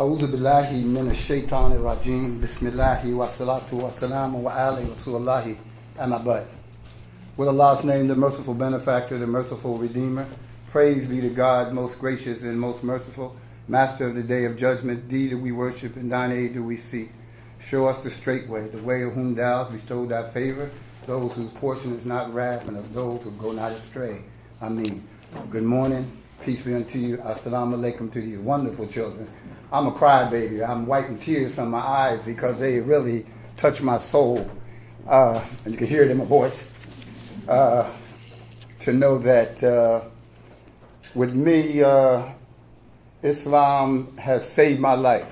A'udhu billahi minash shaitanir rajim. Bismillahi wa salatu wa salamu wa ali Rasulullahi amma ba'd. With Allah's name, the merciful benefactor, the merciful redeemer. Praise be to God, most gracious and most merciful, master of the day of judgment. Thee do we worship, and thine aid do we seek. Show us the straight way, the way of whom thou hast bestowed thy favor, those whose portion is not wrath, and of those who go not astray. Amen. Good morning. Peace be unto you. Assalamu alaikum to these wonderful children. I'm a crybaby. I'm wiping tears from my eyes because they really touch my soul. And you can hear it in my voice. To know that with me, Islam has saved my life.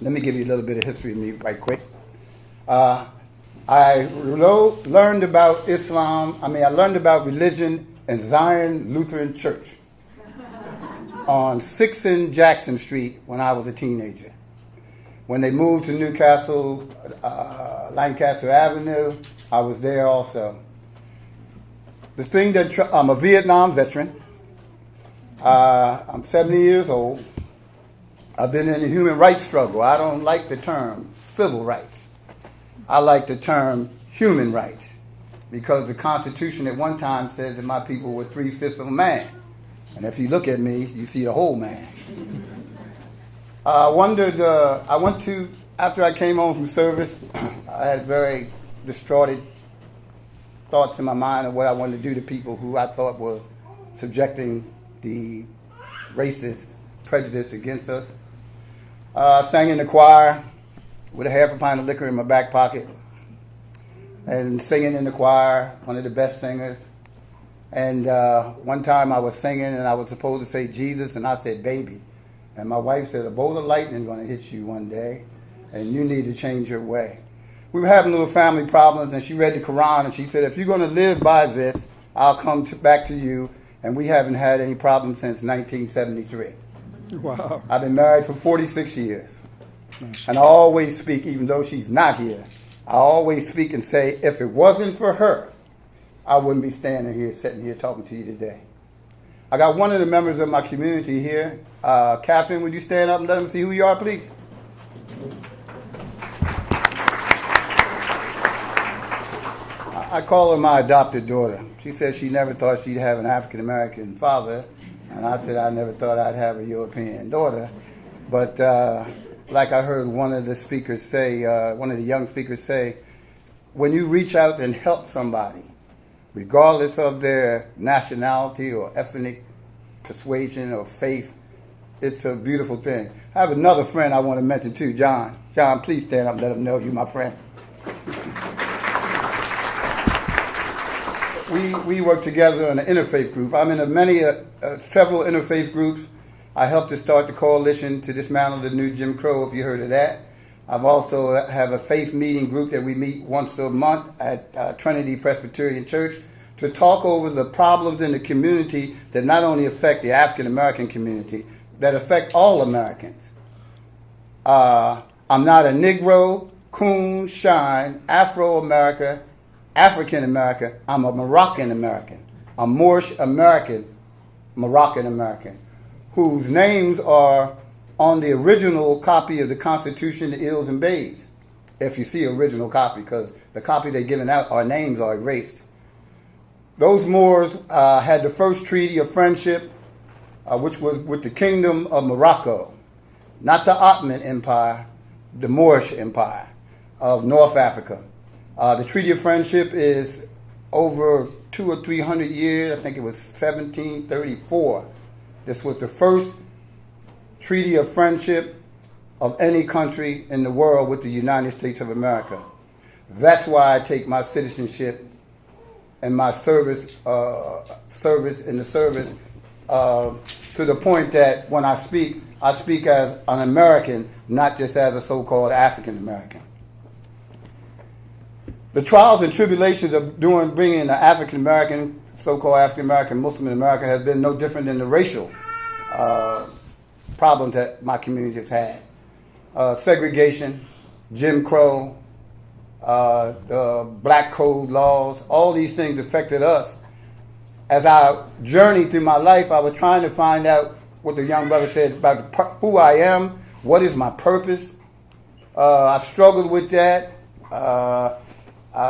Let me give you a little bit of history of me right quick. I learned about Islam. I learned about religion in Zion Lutheran Church on 6th and Jackson Street when I was a teenager. When they moved to Newcastle, Lancaster Avenue, I was there also. The thing that I'm a Vietnam veteran. I'm 70 years old. I've been in the human rights struggle. I don't like the term civil rights. I like the term human rights because the Constitution at one time says that my people were 3/5 of a man. And if you look at me, you see the whole man. I went to, after I came home from service, I had very distorted thoughts in my mind of what I wanted to do to people who I thought was subjecting the racist prejudice against us. Sang in the choir with a half a pint of liquor in my back pocket and singing in the choir, one of the best singers. And one time I was singing and I was supposed to say Jesus and I said baby. And my wife said a bolt of lightning is going to hit you one day and you need to change your way. We were having little family problems and she read the Quran and she said if you're going to live by this, I'll come back to you. And we haven't had any problems since 1973. Wow. I've been married for 46 years. And I always speak, even though she's not here, I always speak and say if it wasn't for her, I wouldn't be standing here, sitting here talking to you today. I got one of the members of my community here. Catherine, would you stand up and let them see who you are, please? I call her my adopted daughter. She said she never thought she'd have an African-American father. And I said I never thought I'd have a European daughter. But like I heard one of the speakers say, one of the young speakers say, when you reach out and help somebody, regardless of their nationality or ethnic persuasion or faith, it's a beautiful thing. I have another friend I want to mention too, John. John, please stand up and let him know you're my friend. We work together in an interfaith group. I'm in several interfaith groups. I helped to start the coalition to dismantle the new Jim Crow, if you heard of that. I've also have a faith meeting group that we meet once a month at Trinity Presbyterian Church to talk over the problems in the community that not only affect the African American community, that affect all Americans. I'm not a Negro, Coon, Shine, Afro-American, African American. I'm a Moroccan American, a Moorish American, Moroccan American, whose names are on the original copy of the Constitution, the Ills and Bays, if you see original copy, because the copy they're giving out, our names are erased. Those Moors had the first treaty of friendship, which was with the Kingdom of Morocco, not the Ottoman Empire, the Moorish Empire of North Africa. The Treaty of Friendship is over 200 or 300 years. I think it was 1734. This was the first treaty of friendship of any country in the world with the United States of America. That's why I take my citizenship and my service to the point that when I speak as an American, not just as a so-called African American. The trials and tribulations of bringing an African American, so-called African American Muslim in America has been no different than the racial problems that my community has had. Segregation, Jim Crow, the black code laws, all these things affected us. As I journeyed through my life, I was trying to find out what the young brother said about who I am, What is my purpose? I struggled with that. I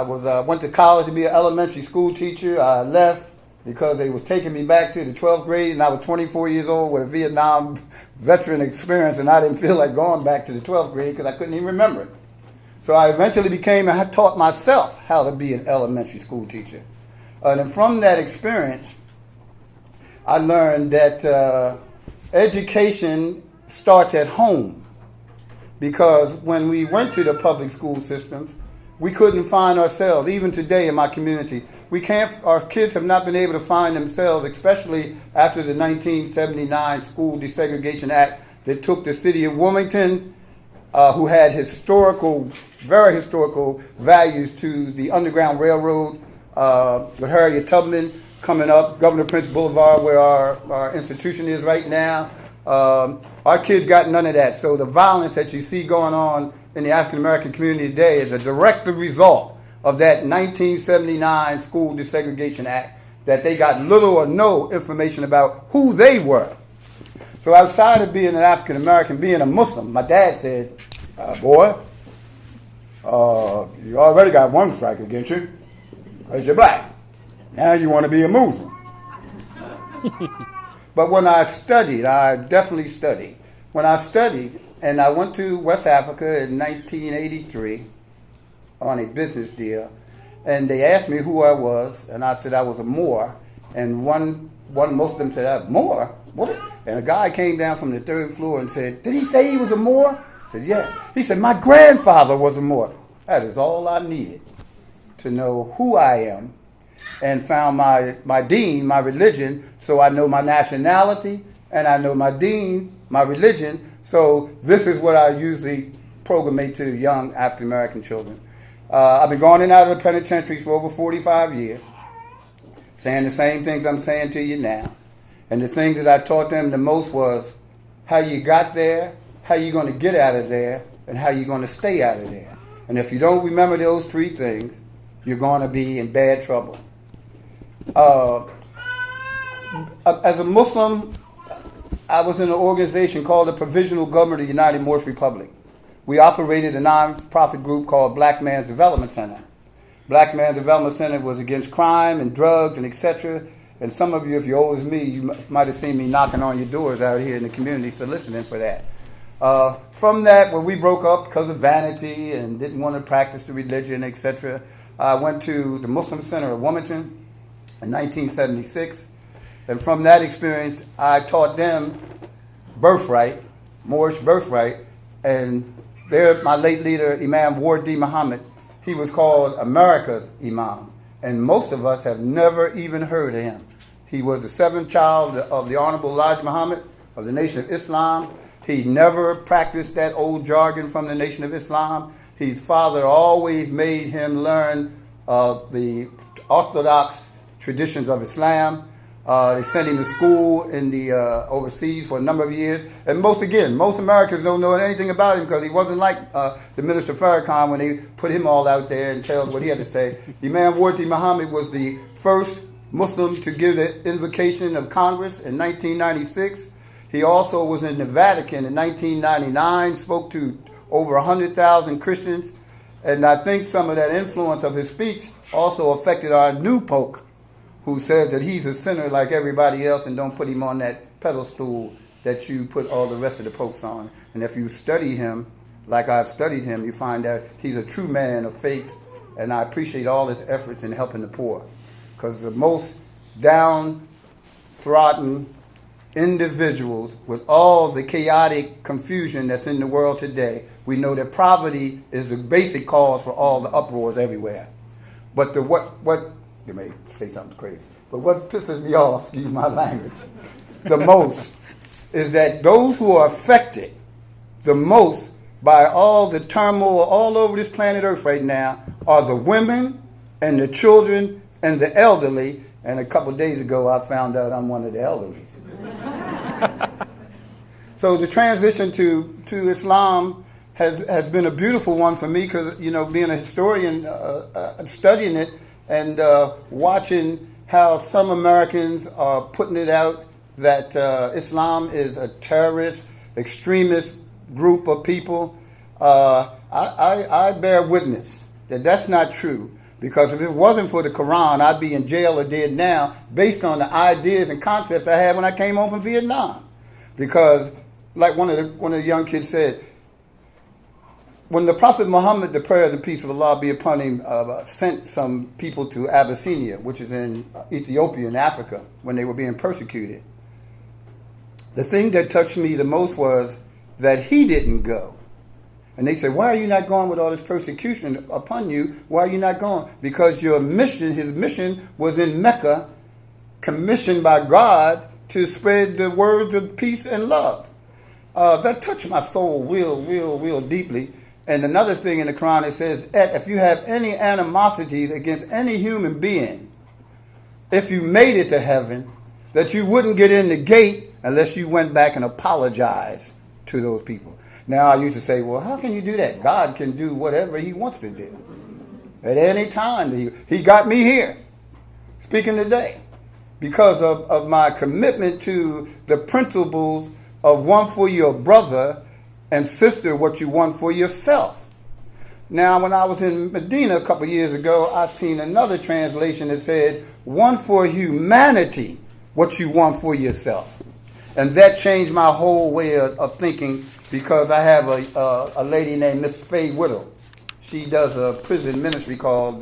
went to college to be an elementary school teacher. I left because they was taking me back to the 12th grade, and I was 24 years old with a Vietnam veteran experience, and I didn't feel like going back to the 12th grade because I couldn't even remember it. So I eventually I taught myself how to be an elementary school teacher. And from that experience, I learned that education starts at home, because when we went to the public school systems, we couldn't find ourselves. Even today in my community, our kids have not been able to find themselves, especially after the 1979 School Desegregation Act that took the city of Wilmington, who had very historical values to the Underground Railroad, with Harriet Tubman coming up, Governor Prince Boulevard, where our institution is right now. Our kids got none of that. So the violence that you see going on in the African American community today is a direct result of that 1979 School Desegregation Act, that they got little or no information about who they were. So outside of being an African American, being a Muslim, my dad said, boy, you already got one strike against you because you're black. Now you want to be a Muslim. But when I studied, I definitely studied. When I studied, and I went to West Africa in 1983 on a business deal, and they asked me who I was, and I said I was a Moor, and one Muslim said, Moor? What? And a guy came down from the third floor and said, did he say he was a Moor? I said, yes. He said, my grandfather was a Moor. That is all I needed to know who I am, and found my deen, my religion, so I know my nationality, and I know my deen, my religion. So this is what I usually programmate to young African American children. I've been going in and out of the penitentiary for over 45 years, saying the same things I'm saying to you now. And the things that I taught them the most was how you got there, how you're going to get out of there, and how you're going to stay out of there. And if you don't remember those three things, you're going to be in bad trouble. As a Muslim, I was in an organization called the Provisional Government of the United Morse Republic. We operated a non-profit group called Black Man's Development Center. Black Man's Development Center was against crime and drugs and etc. And some of you, if you're old as me, you might have seen me knocking on your doors out here in the community soliciting for that. From that, when we broke up because of vanity and didn't want to practice the religion, etc., I went to the Muslim Center of Wilmington in 1976. And from that experience, I taught them birthright, Moorish birthright, and my late leader, Imam Ward D. Muhammad, he was called America's Imam, and most of us have never even heard of him. He was the seventh child of the Honorable Elijah Muhammad of the Nation of Islam. He never practiced that old jargon from the Nation of Islam. His father always made him learn the orthodox traditions of Islam. They sent him to school in the overseas for a number of years. And most Americans don't know anything about him because he wasn't like the Minister Farrakhan when they put him all out there and tell what he had to say. Imam Wardi Muhammad was the first Muslim to give the invocation of Congress in 1996. He also was in the Vatican in 1999, spoke to over 100,000 Christians. And I think some of that influence of his speech also affected our new Pope, who says that he's a sinner like everybody else and don't put him on that pedestal that you put all the rest of the popes on. And if you study him, like I've studied him, you find that he's a true man of faith, and I appreciate all his efforts in helping the poor. Because the most downtrodden individuals with all the chaotic confusion that's in the world today, we know that poverty is the basic cause for all the uproars everywhere. But you may say something crazy, but what pisses me off, excuse my language, the most is that those who are affected the most by all the turmoil all over this planet Earth right now are the women and the children and the elderly. And a couple of days ago, I found out I'm one of the elderly. So the transition to Islam has been a beautiful one for me because, being a historian, studying it, and watching how some Americans are putting it out that Islam is a terrorist, extremist group of people, I bear witness that that's not true. Because if it wasn't for the Quran, I'd be in jail or dead now based on the ideas and concepts I had when I came home from Vietnam. Because, like one of the young kids said, when the Prophet Muhammad, the prayer of the peace of Allah be upon him, sent some people to Abyssinia, which is in Ethiopia in Africa, when they were being persecuted, the thing that touched me the most was that he didn't go. And they said, why are you not going with all this persecution upon you? Why are you not going? Because your mission, his mission, was in Mecca, commissioned by God to spread the words of peace and love. That touched my soul real deeply. And another thing in the Quran, it says, if you have any animosities against any human being, if you made it to heaven, that you wouldn't get in the gate unless you went back and apologized to those people. Now, I used to say, well, how can you do that? God can do whatever he wants to do. At any time. He got me here, speaking today, because of my commitment to the principles of one for your brother and sister, what you want for yourself. Now, when I was in Medina a couple years ago, I seen another translation that said, one for humanity, what you want for yourself. And that changed my whole way of thinking, because I have a lady named Miss Faye Whittle. She does a prison ministry called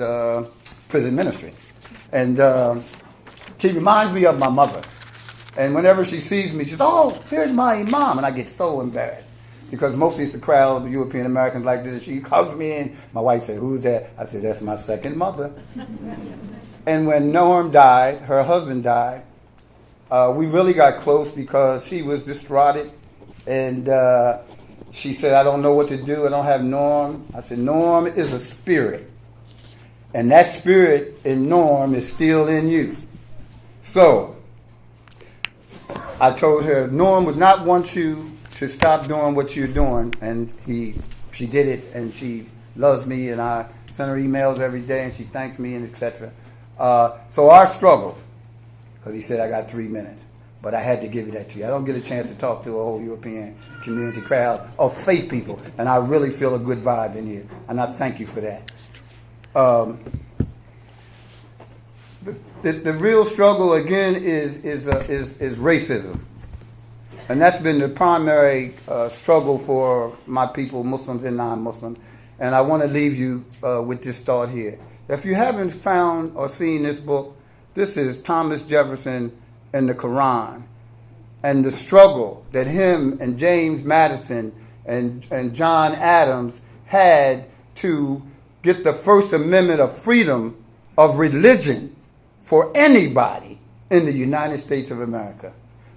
Prison Ministry. And she reminds me of my mother. And whenever she sees me, she says, oh, here's my imam. And I get so embarrassed, because mostly it's a crowd of European Americans like this. She hugs me in. My wife said, who's that? I said, that's my second mother. And when Norm died, her husband died, we really got close because she was distraught. And she said, I don't know what to do. I don't have Norm. I said, Norm is a spirit. And that spirit in Norm is still in you. So I told her, Norm would not want you to stop doing what you're doing. And she did it, and she loves me, and I send her emails every day, and she thanks me, and etc. So our struggle, because he said I got 3 minutes. But I had to give you that to you. I don't get a chance to talk to a whole European community crowd of faith people, and I really feel a good vibe in here, and I thank you for that. The real struggle again is racism, and that's been the primary struggle for my people, Muslims and non-Muslims. And I want to leave you with this thought here. If you haven't found or seen this book, this is Thomas Jefferson and the Quran, and the struggle that him and James Madison and John Adams had to get the First Amendment of freedom of religion for anybody in the United States of America.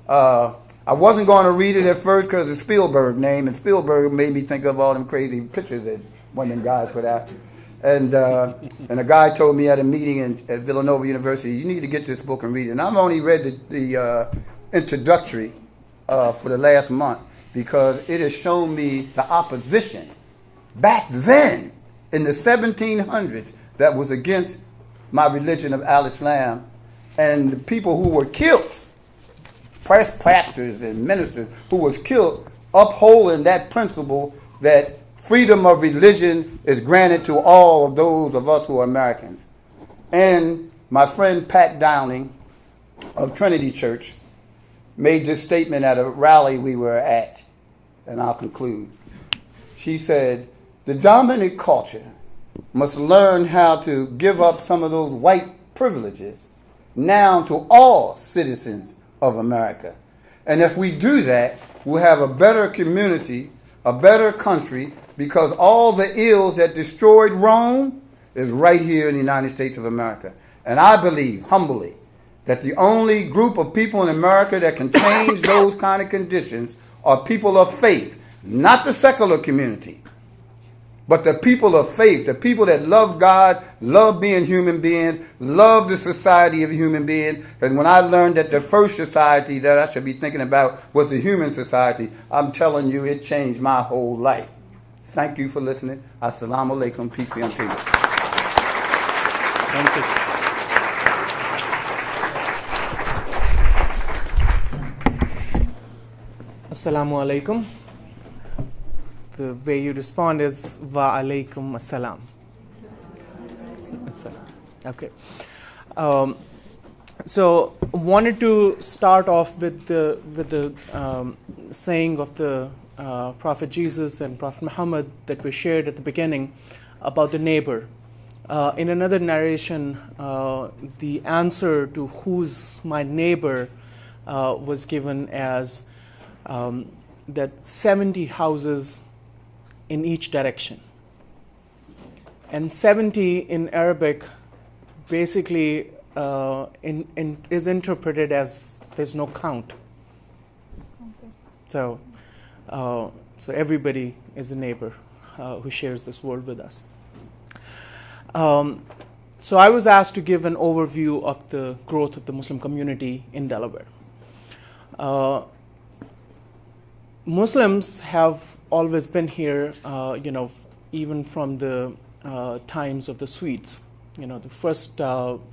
I wasn't going to read it at first because of Spielberg name, and Spielberg made me think of all them crazy pictures that one of them guys put out. And a guy told me at a meeting at Villanova University, you need to get this book and read it. And I've only read the introductory for the last month, because it has shown me the opposition back then in the 1700s that was against my religion of Al-Islam, and the people who were killed, pastors and ministers who was killed, upholding that principle that freedom of religion is granted to all of those of us who are Americans. And my friend Pat Downing of Trinity Church made this statement at a rally we were at, and I'll conclude. She said, the dominant culture must learn how to give up some of those white privileges now to all citizens of America. And if we do that, we'll have a better community, a better country, because all the ills that destroyed Rome is right here in the United States of America. And I believe, humbly, that the only group of people in America that can change those kind of conditions are people of faith, not the secular community, but the people of faith, the people that love God, love being human beings, love the society of human beings. And when I learned that the first society that I should be thinking about was the human society, I'm telling you, it changed my whole life. Thank you for listening. Assalamu alaikum. Peace be unto you. Thank you. Assalamu alaikum. the way you respond is wa alaikum assalam. Okay. So wanted to start off with the saying of the Prophet Jesus and Prophet Muhammad that we shared at the beginning about the neighbor. In another narration, the answer to who's my neighbor was given as that 70 houses in each direction. And 70 in Arabic basically is interpreted as there's no count. So everybody is a neighbor who shares this world with us. So I was asked to give an overview of the growth of the Muslim community in Delaware. Muslims have always been here, even from the times of the Swedes. The first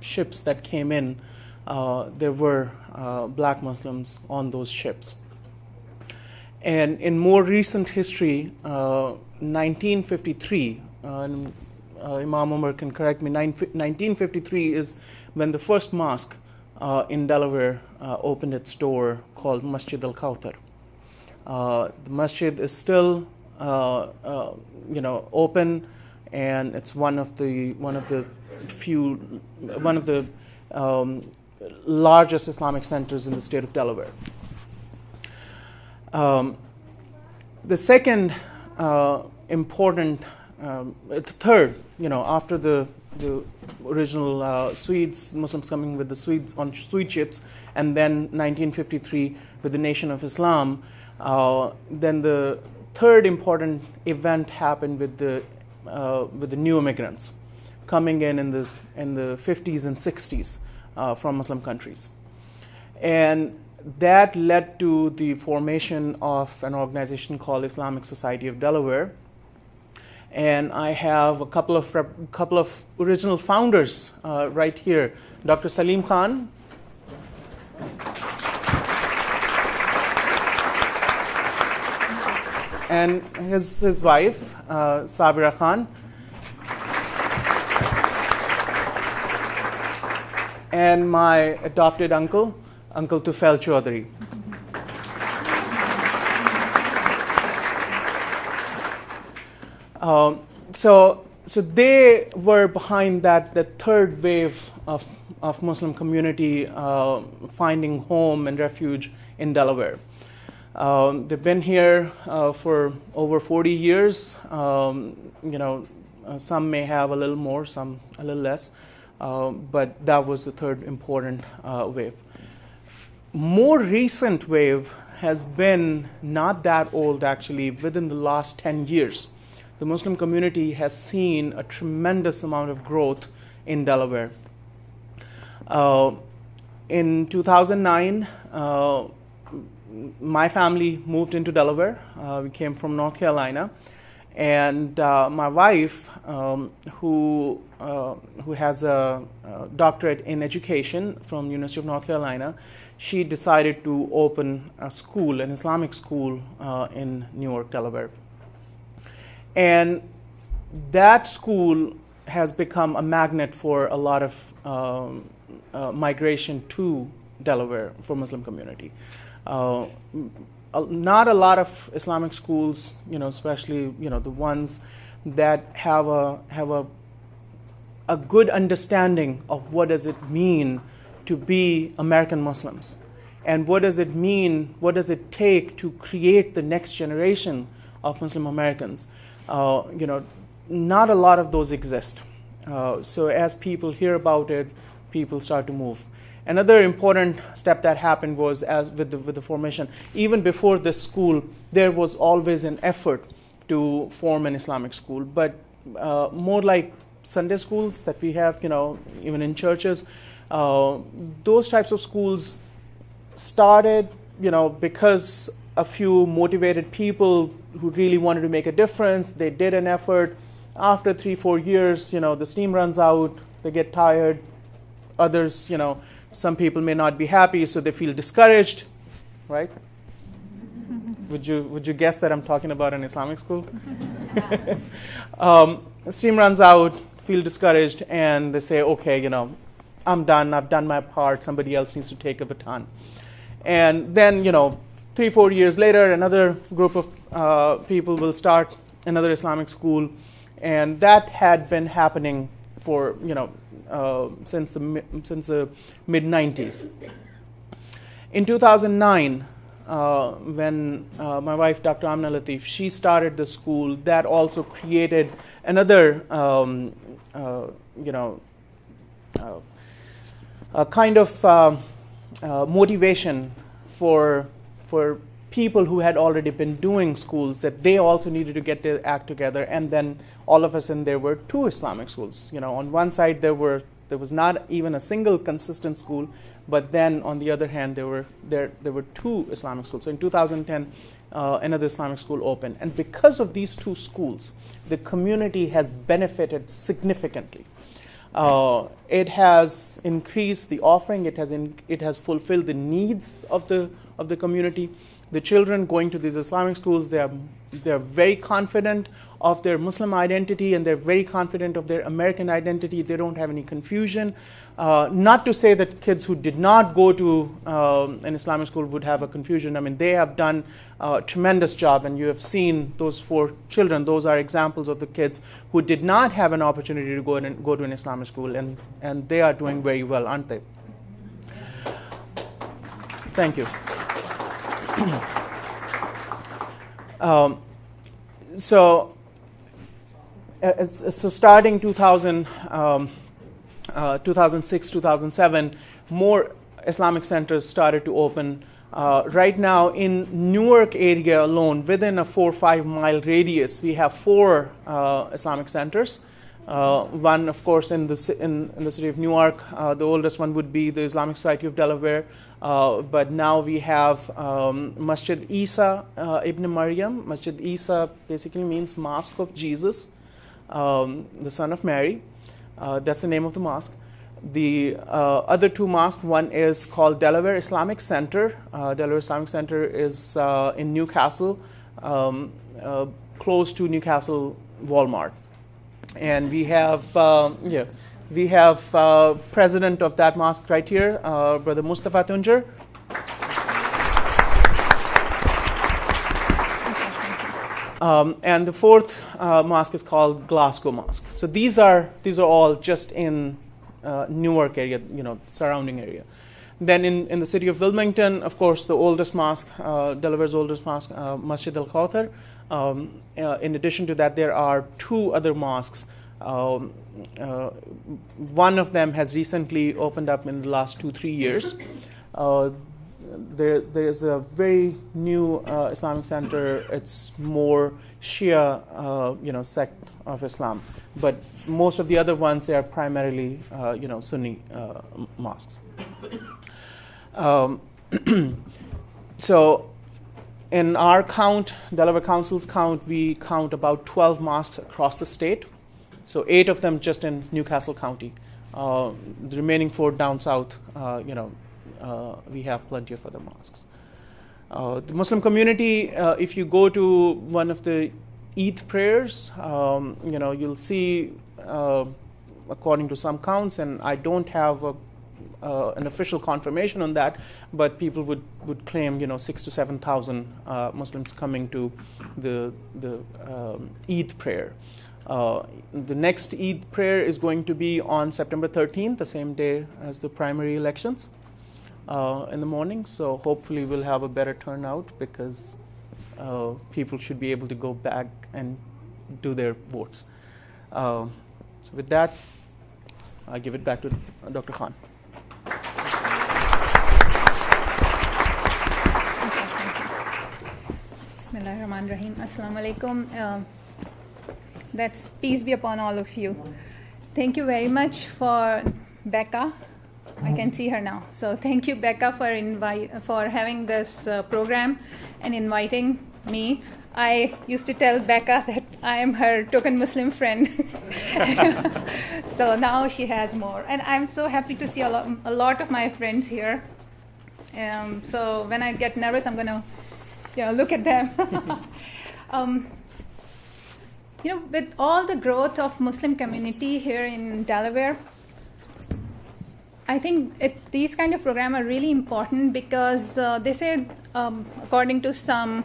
ships that came in, there were black Muslims on those ships. And in more recent history, 1953, Imam Umar can correct me, 1953 is when the first mosque in Delaware opened its door, called Masjid al-Kawthar. The masjid is still open, and it's one of the largest Islamic centers in the state of Delaware. The second important, the third, after the original Swedes, Muslims coming with the Swedes on Swede ships, and then 1953 with the Nation of Islam, then the third important event happened with the new immigrants coming in the 50s and 60s from Muslim countries. And that led to the formation of an organization called Islamic Society of Delaware. And I have a couple of original founders right here. Dr. Salim Khan. And his wife, Sabira Khan. And my adopted uncle, Uncle Tufel Chaudhary. So they were behind the third wave of Muslim community finding home and refuge in Delaware. They've been here for over 40 years. Some may have a little more, some a little less, but that was the third important wave. More recent wave has been not that old, actually. Within the last 10 years, the Muslim community has seen a tremendous amount of growth in Delaware. In 2009, my family moved into Delaware. We came from North Carolina, and my wife, who has a doctorate in education from University of North Carolina, she decided to open a school, an Islamic school in Newark, Delaware. And that school has become a magnet for a lot of migration to Delaware for Muslim community. Not a lot of Islamic schools, especially the ones that have a good understanding of what does it mean to be American Muslims, and what does it mean, what does it take to create the next generation of Muslim Americans. Not a lot of those exist. So as people hear about it, people start to move. Another important step that happened was with the formation. Even before this school, there was always an effort to form an Islamic school, but more like Sunday schools that we have, even in churches. Those types of schools started, because a few motivated people who really wanted to make a difference, they did an effort. After 3-4 years, the steam runs out, they get tired. Others, some people may not be happy, so they feel discouraged, right? Would you guess that I'm talking about an Islamic school? Steam runs out, feel discouraged, and they say, okay, I'm done. I've done my part. Somebody else needs to take a baton. And then, 3-4 years later, another group of people will start another Islamic school, and that had been happening for since the mid 90s. In 2009, when my wife, Dr. Amna Latif, she started the school, that also created another a kind of motivation for people who had already been doing schools, that they also needed to get their act together. And then all of a sudden there were 2 Islamic schools. On one side there was not even a single consistent school, but then on the other hand there were 2 Islamic schools. So in 2010 another Islamic school opened, and because of these 2 schools, the community has benefited significantly. It has increased the offering. It has fulfilled the needs of the community. The children going to these Islamic schools, they are very confident of their Muslim identity, and they're very confident of their American identity. They don't have any confusion. Not to say that kids who did not go to an Islamic school would have a confusion. I mean, they have done a tremendous job, and you have seen those 4 children. Those are examples of the kids who did not have an opportunity to go to an Islamic school, and they are doing very well, aren't they? Thank you. So starting 2006, 2007, more Islamic centers started to open. Right now in Newark area alone, within a 4 or 5 mile radius, we have 4 Islamic centers. One, of course, in the city of Newark. The oldest one would be the Islamic Society of Delaware. But now we have Masjid Isa ibn Maryam. Masjid Isa basically means Mosque of Jesus, the son of Mary. That's the name of the mosque. The other 2 mosques, one is called Delaware Islamic Center. Delaware Islamic Center is in Newcastle, close to Newcastle Walmart. And we have president of that mosque right here, Brother Mustafa Tunjer. And the 4th mosque is called Glasgow Mosque. So these are all just in Newark area, surrounding area. Then in the city of Wilmington, of course, the oldest mosque, Delaware's oldest mosque, Masjid al-Kawthar. In addition to that, there are 2 other mosques. One of them has recently opened up in the last 2-3 years. There is a very new Islamic center. It's more Shia, sect of Islam. But most of the other ones, they are primarily, Sunni mosques. So in our count, Delaware Council's count, we count about 12 mosques across the state. So 8 of them just in Newcastle County. The remaining 4 down south, we have plenty of other mosques. The Muslim community, if you go to one of the Eid prayers, you'll see, according to some counts, and I don't have an official confirmation on that, but people would claim 6,000 to 7,000 Muslims coming to the Eid prayer. The next Eid prayer is going to be on September 13th, the same day as the primary elections, in the morning. So hopefully we'll have a better turnout, because people should be able to go back and do their votes. So with that, I give it back to Dr. Khan. Bismillahirrahmanirrahim. Assalamu alaikum. That's peace be upon all of you. Thank you very much for Becca. I can see her now. So thank you, Becca, for having this program and inviting me. I used to tell Becca that I am her token Muslim friend. So now she has more. And I'm so happy to see a lot of my friends here. So when I get nervous, I'm going to look at them. With all the growth of Muslim community here in Delaware, I think these kind of programs are really important because they say, according to some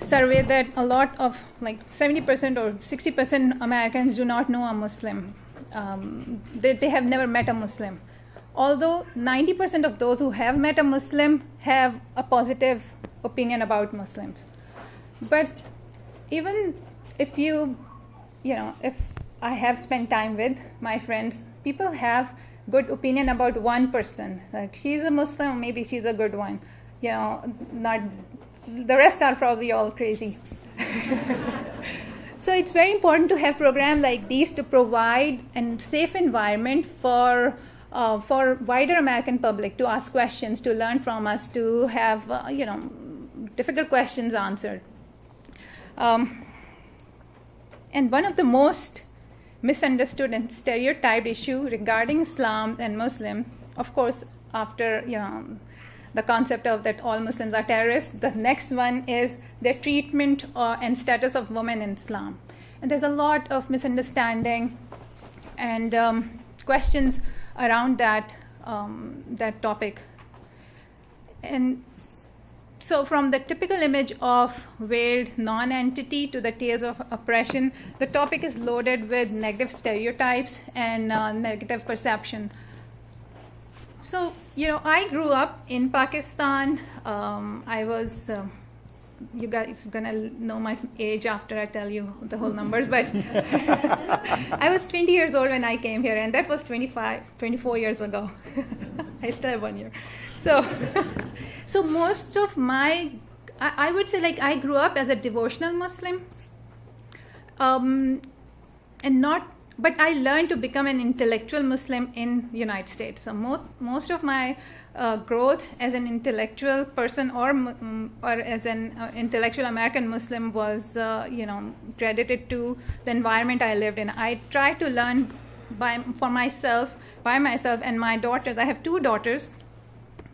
survey, that a lot of 70% or 60% Americans do not know a Muslim. They have never met a Muslim. Although 90% of those who have met a Muslim have a positive opinion about Muslims. But even if if I have spent time with my friends, people have good opinion about one person. Like, she's a Muslim, maybe she's a good one. Not the rest are probably all crazy. So it's very important to have programs like these to provide a safe environment for wider American public to ask questions, to learn from us, to have difficult questions answered. And one of the most misunderstood and stereotyped issue regarding Islam and Muslim, of course, after the concept of that all Muslims are terrorists, the next one is their treatment and status of women in Islam. And there's a lot of misunderstanding and questions around that topic. And so from the typical image of veiled non-entity to the tales of oppression, the topic is loaded with negative stereotypes and negative perception. So, I grew up in Pakistan. I was, you guys are gonna know my age after I tell you the whole numbers, but I was 20 years old when I came here, and that was 24 years ago. I still have 1 year. So most of I would say I grew up as a devotional Muslim, but I learned to become an intellectual Muslim in the United States. So most of my growth as an intellectual person or as an intellectual American Muslim was, credited to the environment I lived in. I tried to learn by myself, and my daughters. I have 2 daughters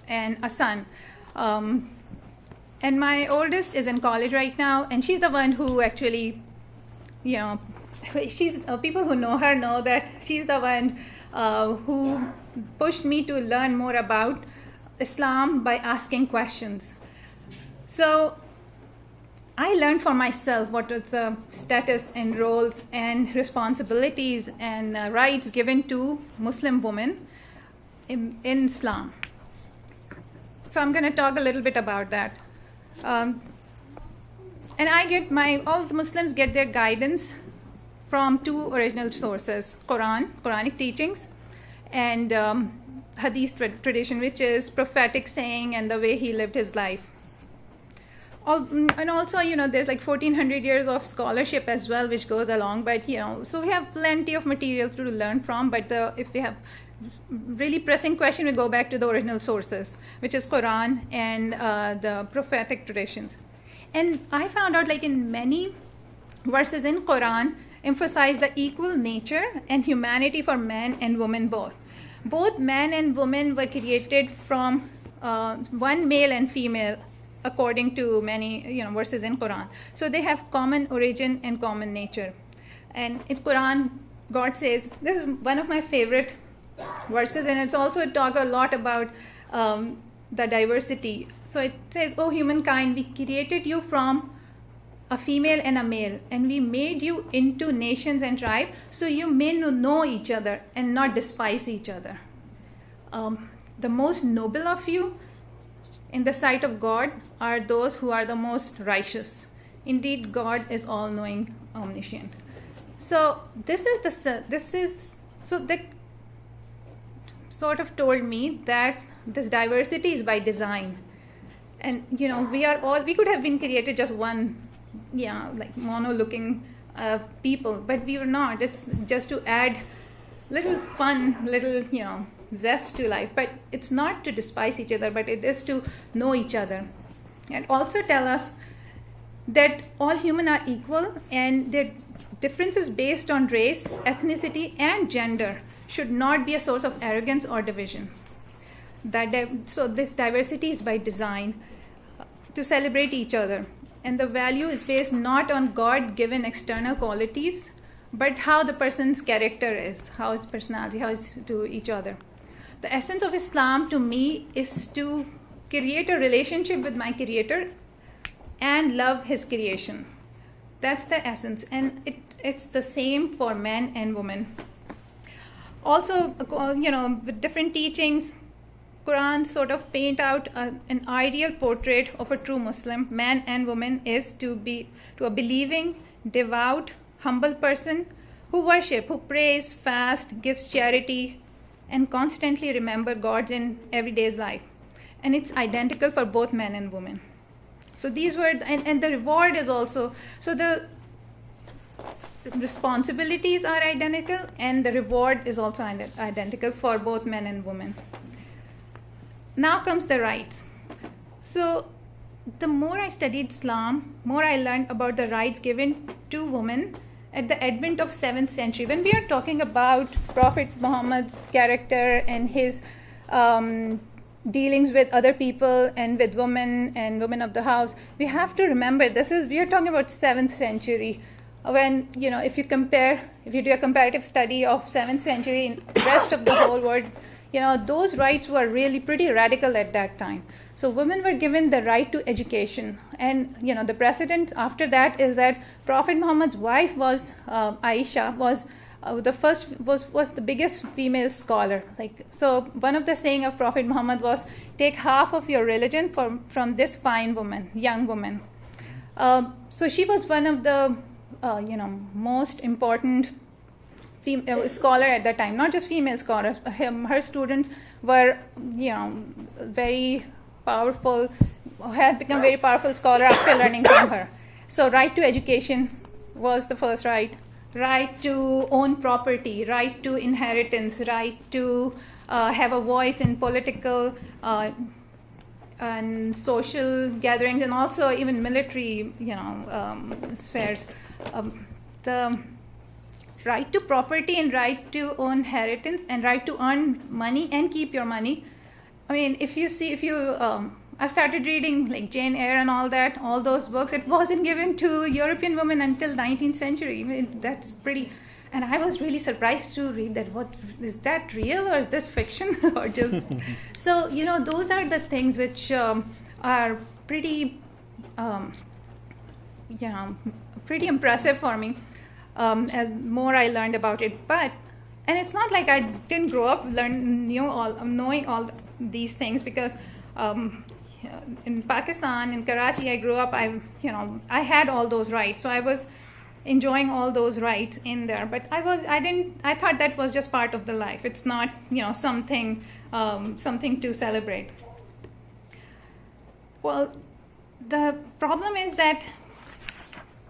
and a son. And my oldest is in college right now, and she's the one who actually, she's people who know her know that she's the one who pushed me to learn more about Islam by asking questions. So I learned for myself what was the status and roles and responsibilities and rights given to Muslim women in Islam. So I'm going to talk a little bit about that. And all the Muslims get their guidance from 2 original sources: Quranic teachings, and Hadith tradition, which is prophetic saying and the way he lived his life. And also, there's 1,400 years of scholarship as well, which goes along. But, so we have plenty of material to learn from. But if we have really pressing question, we go back to the original sources, which is Quran and the prophetic traditions. And I found out in many verses in Quran emphasize the equal nature and humanity for men and women both. Both men and women were created from one male and female, according to many verses in Quran. So they have common origin and common nature. And in Quran, God says, this is one of my favorite verses, and it's also talk a lot about the diversity. So it says, "O humankind, we created you from a female and a male, and we made you into nations and tribes, so you may know each other and not despise each other. The most noble of you in the sight of God are those who are the most righteous. Indeed, God is all-knowing, omniscient." So that sort of told me that this diversity is by design, and we could have been created just one, mono-looking people, but we were not. It's just to add little fun, little zest to life. But it's not to despise each other, but it is to know each other, and also tell us that all humans are equal, and their differences based on race, ethnicity, and gender should not be a source of arrogance or division. So this diversity is by design. to celebrate each other. And the value is based not on God-given external qualities, but how the person's character is, how his personality, how is to each other. The essence of Islam to me is to create a relationship with my Creator and love His creation. That's the essence, and it's the same for men and women. Also, with different teachings, Quran sort of paint out an ideal portrait of a true Muslim, man and woman, is to a believing, devout, humble person who worship, who prays, fast, gives charity, and constantly remember God in everyday's life. And it's identical for both men and women. So these were, and the reward is also, so the responsibilities are identical and the reward is also identical for both men and women. Now comes the rights. So the more I studied Islam, more I learned about the rights given to women at the advent of 7th century. When we are talking about Prophet Muhammad's character and his dealings with other people and with women and women of the house, we have to remember we are talking about 7th century. When, if you do a comparative study of 7th century in the rest of the whole world, those rights were really pretty radical at that time. So women were given the right to education. And, the precedent after that is that Prophet Muhammad's wife was, Aisha, was the biggest female scholar. So one of the saying of Prophet Muhammad was, take half of your religion from this fine woman, young woman. So she was one of the, most important scholar at that time, not just female scholars. Her students were, very powerful, had become very powerful scholar after learning from her. So right to education was the first right. Right to own property, right to inheritance, right to have a voice in political and social gatherings, and also even military, spheres. The right to property and right to own inheritance and right to earn money and keep your money. I mean, I started reading like Jane Eyre and all those books. It wasn't given to European women until 19th century. I mean, that's pretty, and I was really surprised to read that. What is that real or is this fiction or just? So those are the things which are pretty, pretty impressive for me. As more I learned about it, and it's not like I didn't grow up knowing all these things, because in Pakistan, in Karachi, I grew up. I had all those rights, so I was enjoying all those rights in there. But I thought that was just part of the life. It's not something to celebrate. Well, the problem is that,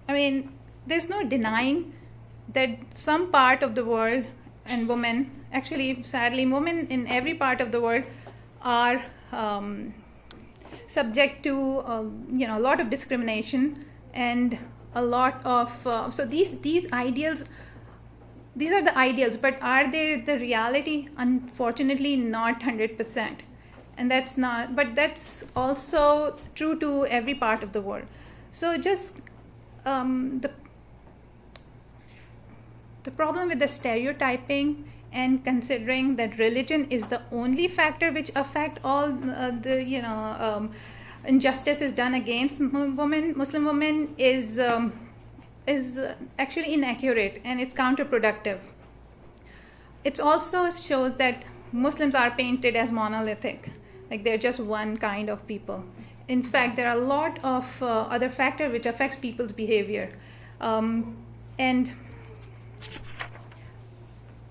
there's no denying that some part of the world and women, actually, sadly, women in every part of the world are subject to a lot of discrimination and a lot of so these ideals, these are the ideals, but are they the reality? Unfortunately, not 100%, and but that's also true to every part of the world. So just the problem with the stereotyping and considering that religion is the only factor which affect all the injustice done against Muslim women is actually inaccurate, and it's counterproductive. It also shows that Muslims are painted as monolithic, like they're just one kind of people. In fact, there are a lot of other factors which affects people's behavior, and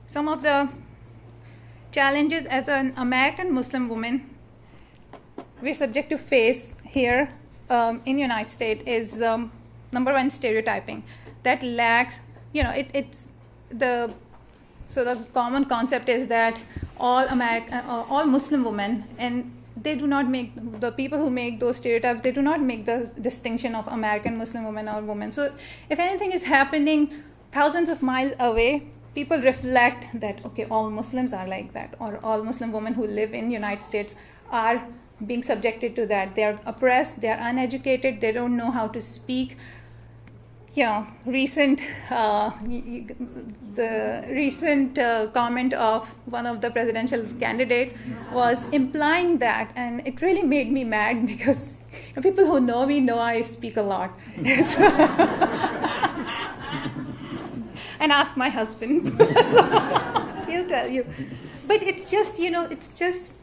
some of the challenges as an American Muslim woman we're subject to face here in United States is number one, stereotyping that lacks. The common concept is that all Muslim women, and they do not make, the people who make those stereotypes, they do not make the distinction of American Muslim women or women. So if anything is happening thousands of miles away, people reflect that, okay, all Muslims are like that, or all Muslim women who live in United States are being subjected to that. They are oppressed, they are uneducated, they don't know how to speak. The recent comment of one of the presidential candidates was implying that, and it really made me mad because people who know me know I speak a lot. And ask my husband. He'll tell you. But it's just, it's just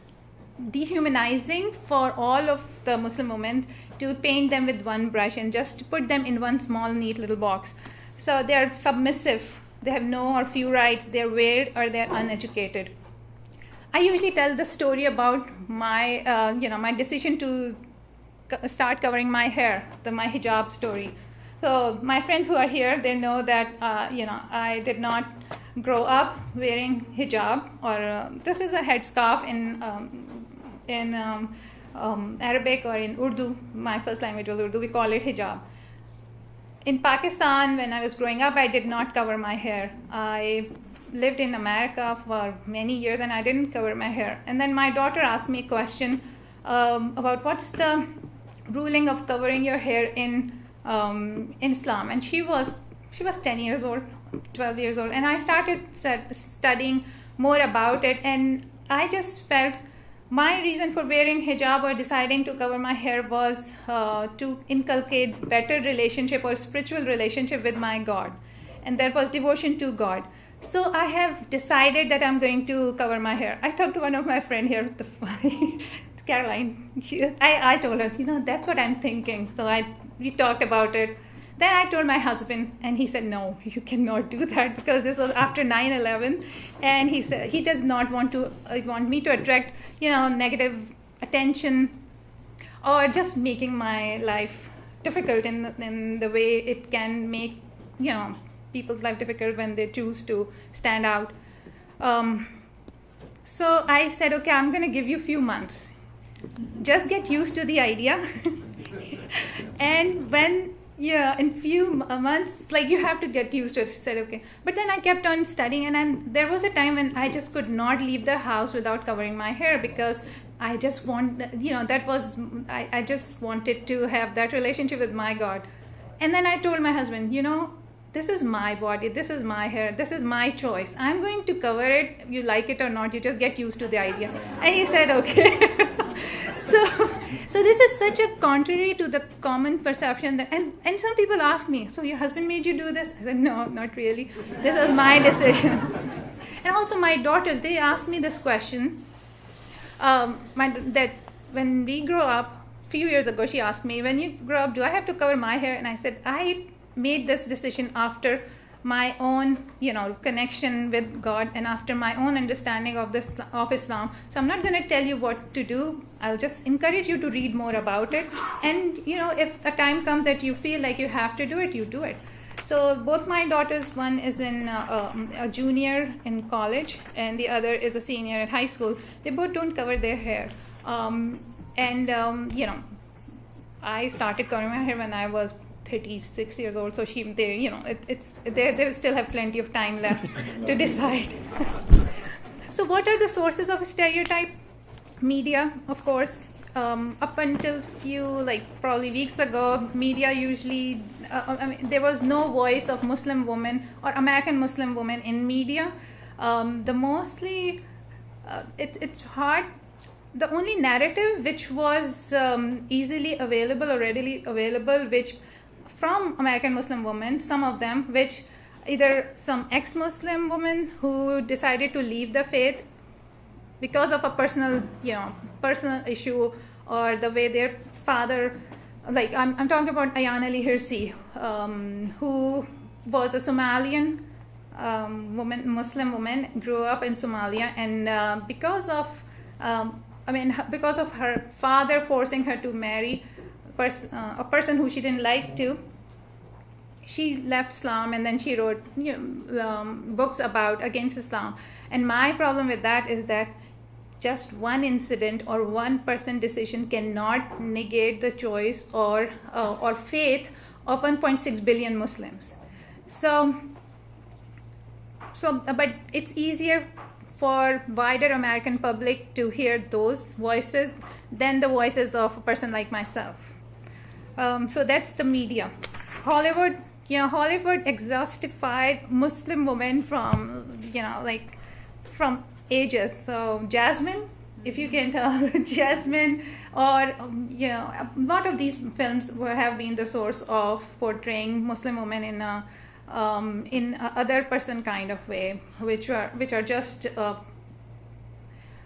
dehumanizing for all of the Muslim women to paint them with one brush and just put them in one small, neat little box. So they're submissive. They have no or few rights. They're weird or they're uneducated. I usually tell the story about my, my decision to start covering my hair, my hijab story. So my friends who are here, they know that, I did not grow up wearing hijab, or this is a headscarf in Arabic or in Urdu. My first language was Urdu. We call it hijab. In Pakistan, when I was growing up, I did not cover my hair. I lived in America for many years and I didn't cover my hair. And then my daughter asked me a question about what's the ruling of covering your hair in Islam. And she was 10 years old, 12 years old. And I started studying more about it. And I just felt my reason for wearing hijab or deciding to cover my hair was to inculcate better relationship or spiritual relationship with my God. And that was devotion to God. So I have decided that I'm going to cover my hair. I talked to one of my friends here, Caroline. I told her, that's what I'm thinking. So we talked about it. Then I told my husband, and he said, no, you cannot do that, because this was after 9/11, and he said he does not want me to attract, negative attention, or just making my life difficult in the way it can make, people's life difficult when they choose to stand out. So I said, okay, I'm going to give you a few months. Just get used to the idea. And when, in few months, you have to get used to it. I said, okay. But then I kept on studying, and there was a time when I just could not leave the house without covering my hair, because I just I just wanted to have that relationship with my God. And then I told my husband, this is my body, this is my hair, this is my choice. I'm going to cover it, you like it or not, you just get used to the idea. And he said, okay. So this is such a contrary to the common perception that, and some people ask me, so your husband made you do this? I said, no, not really. This was my decision. And also my daughters, they asked me this question, that when we grow up, a few years ago, she asked me, when you grow up, do I have to cover my hair? And I said, I made this decision after my own, connection with God and after my own understanding of Islam. So I'm not going to tell you what to do. I'll just encourage you to read more about it. And, if a time comes that you feel like you have to do it, you do it. So both my daughters, one is in a junior in college and the other is a senior at high school. They both don't cover their hair. I started covering my hair when I was 36 years old, so they still have plenty of time left to decide. So what are the sources of stereotype? Media, of course. Up until probably weeks ago, media usually, there was no voice of Muslim women or American Muslim women in media. It's hard. The only narrative which was easily available or readily available, which from American Muslim women, some of them, which either some ex-Muslim women who decided to leave the faith because of a personal issue, or the way their father, I'm talking about Ayaan Ali Hirsi, who was a Somalian Muslim woman, grew up in Somalia, and because of her father forcing her to marry a person who she didn't like to, she left Islam, and then she wrote books against Islam. And my problem with that is that just one incident or one person decision cannot negate the choice or faith of 1.6 billion Muslims. But it's easier for wider American public to hear those voices than the voices of a person like myself. So that's the media. Hollywood exhaustified Muslim women from, from ages. So Jasmine, if you can tell, Jasmine, or a lot of these films have been the source of portraying Muslim women in a other person kind of way, which are just